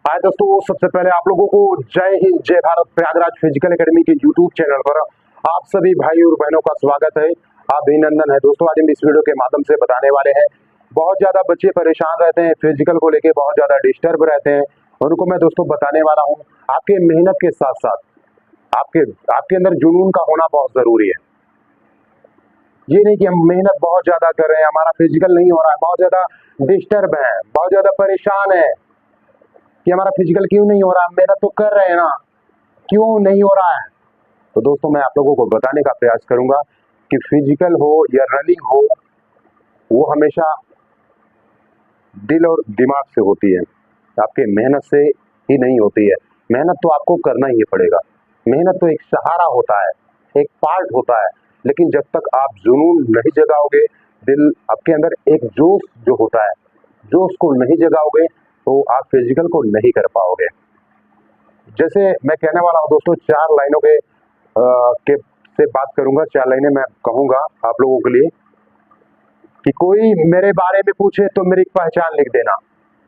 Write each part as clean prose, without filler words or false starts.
हाय दोस्तों, सबसे पहले आप लोगों को जय हिंद जय भारत। प्रयागराज फिजिकल एकेडमी के यूट्यूब चैनल पर आप सभी भाई और बहनों का स्वागत है, अभिनंदन है। दोस्तों आज हम इस वीडियो के माध्यम से बताने वाले हैं, बहुत ज्यादा बच्चे परेशान रहते हैं, फिजिकल को लेके बहुत ज्यादा डिस्टर्ब रहते हैं। उनको मैं दोस्तों बताने वाला हूँ, आपके मेहनत के साथ साथ आपके अंदर जुनून का होना बहुत जरूरी है। ये नहीं कि हम मेहनत बहुत ज्यादा कर रहे हैं, हमारा फिजिकल नहीं हो रहा है, बहुत ज्यादा डिस्टर्ब है, बहुत ज्यादा परेशान है कि हमारा फिजिकल क्यों नहीं हो रहा है, मेहनत तो कर रहे हैं ना, क्यों नहीं हो रहा है। तो दोस्तों मैं आप लोगों को बताने का प्रयास करूंगा कि फिजिकल हो या रनिंग हो, वो हमेशा दिल और दिमाग से होती है, आपके मेहनत से ही नहीं होती है। मेहनत तो आपको करना ही पड़ेगा, मेहनत तो एक सहारा होता है, एक पार्ट होता है, लेकिन जब तक आप जुनून नहीं जगाओगे, दिल आपके अंदर एक जोश जो होता है, जोश को नहीं जगाओगे तो आप फिजिकल को नहीं कर पाओगे। जैसे मैं कहने वाला हूँ दोस्तों, चार लाइनों के से बात करूंगा, चार लाइनें मैं कहूंगा आप लोगों के लिए कि कोई मेरे बारे में पूछे तो मेरी पहचान लिख देना।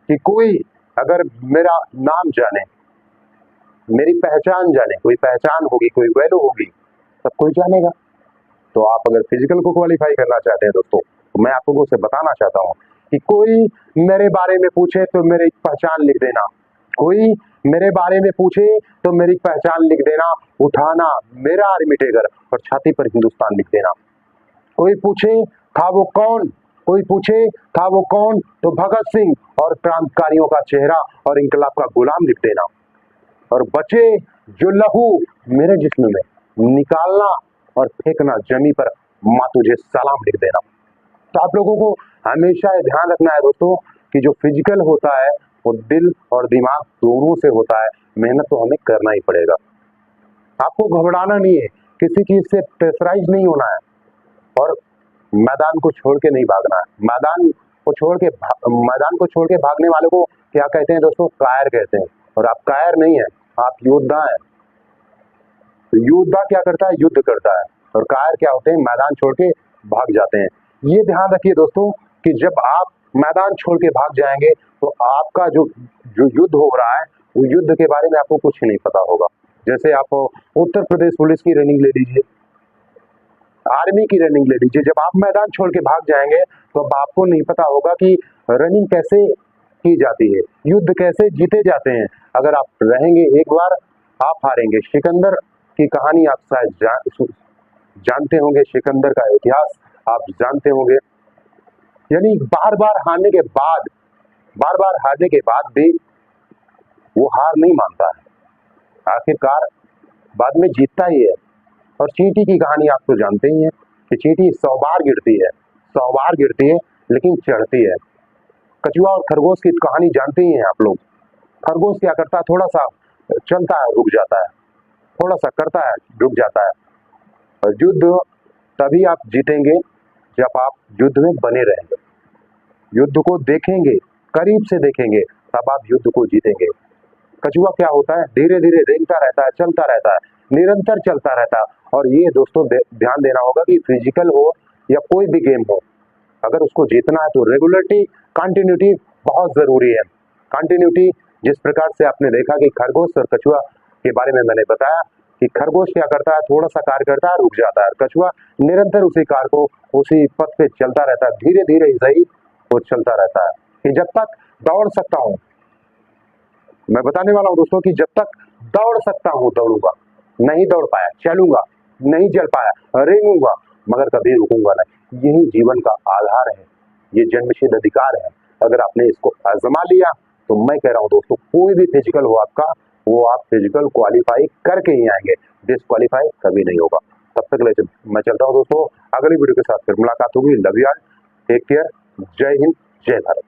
कि कोई अगर मेरा नाम जाने, मेरी पहचान जाने, कोई पहचान होगी, कोई वैल्यू होगी, सब कोई जानेगा। तो आप अगर फिजिकल को क्वालिफाई करना चाहते हैं दोस्तों, तो मैं आप लोगों से बताना चाहता हूँ कि कोई मेरे बारे में पूछे तो मेरी पहचान लिख देना। कोई मेरे बारे में पूछे तो मेरी पहचान लिख देना। उठाना मेरा आर्मी टैगर और छाती पर हिंदुस्तान लिख देना। कोई पूछे था वो कौन, कोई पूछे था वो कौन, तो भगत सिंह और क्रांतिकारियों का चेहरा और इंकलाब का गुलाम लिख देना। और बचे जो लहू मेरे जिस्म में, निकालना और फेंकना जमी पर, माँ तुझे सलाम लिख देना। तो आप लोगों को हमेशा ये ध्यान रखना है दोस्तों कि जो फिजिकल होता है वो दिल और दिमाग दोनों से होता है। मेहनत तो हमें करना ही पड़ेगा, आपको घबराना नहीं है, किसी चीज से प्रेशराइज नहीं होना है और मैदान को छोड़ के नहीं भागना है। मैदान को छोड़ के भागने वाले को क्या कहते हैं दोस्तों? कायर कहते हैं। और आप कायर नहीं है, आप योद्धा हैं। तो योद्धा क्या करता है? युद्ध करता है। और कायर क्या होते हैं? मैदान छोड़ के भाग जाते हैं। ये ध्यान रखिए दोस्तों कि जब आप मैदान छोड़ के भाग जाएंगे तो आपका जो जो युद्ध हो रहा है, वो युद्ध के बारे में आपको कुछ नहीं पता होगा। जैसे आप उत्तर प्रदेश पुलिस की रनिंग ले लीजिए, आर्मी की रनिंग ले लीजिए, जब आप मैदान छोड़ के भाग जाएंगे तो अब आपको नहीं पता होगा कि रनिंग कैसे की जाती है, युद्ध कैसे जीते जाते हैं। अगर आप रहेंगे एक बार, आप हारेंगे। सिकंदर की कहानी आप शायद जानते होंगे, सिकंदर का इतिहास आप जानते होंगे। यानी बार बार हारने के बाद भी वो हार नहीं मानता है, आखिरकार बाद में जीतता ही है। और चींटी की कहानी आप तो जानते ही हैं कि चींटी 100 बार गिरती है लेकिन चढ़ती है। कछुआ और खरगोश की कहानी जानते ही हैं आप लोग। खरगोश क्या करता है? थोड़ा सा चलता है, रुक जाता है, थोड़ा सा करता है, रुक जाता है। और युद्ध तभी आप जीतेंगे जब आप युद्ध में बने रहेंगे, युद्ध को देखेंगे, करीब से देखेंगे, तब आप युद्ध को जीतेंगे। कछुआ क्या होता है? धीरे धीरे रेंगता रहता है, चलता रहता है, निरंतर चलता रहता है। और ये दोस्तों ध्यान देना होगा कि फिजिकल हो या कोई भी गेम हो, अगर उसको जीतना है तो रेगुलरिटी, कंटिन्यूटी बहुत जरूरी है। कंटिन्यूटी, जिस प्रकार से आपने देखा कि खरगोश और कछुआ के बारे में मैंने बताया कि खरगोश क्या करता है? थोड़ा सा कार्य करता है, रुक जाता है। कछुआ निरंतर उसी कार्य को, उसी पथ पे चलता रहता है, धीरे धीरे ही सही वो चलता रहता है। कि जब तक दौड़ सकता हूँ, मैं बताने वाला हूँ दोस्तों कि जब तक दौड़ सकता हूँ दौड़ूंगा, नहीं दौड़ पाया चलूंगा, नहीं चल पाया रेंगूंगा, मगर कभी रुकूंगा नहीं। यही जीवन का आधार है, ये जन्मसिद्ध अधिकार है। अगर आपने इसको आजमा लिया तो मैं कह रहा हूँ दोस्तों, कोई भी फिजिकल हो आपका, वो आप फिजिकल क्वालिफाई करके ही आएंगे, डिस्क्वालीफाई कभी नहीं होगा। तब तक मैं चलता हूँ दोस्तों, अगली वीडियो के साथ फिर मुलाकात होगी। Love you all, take care, जय हिंद जय भारत।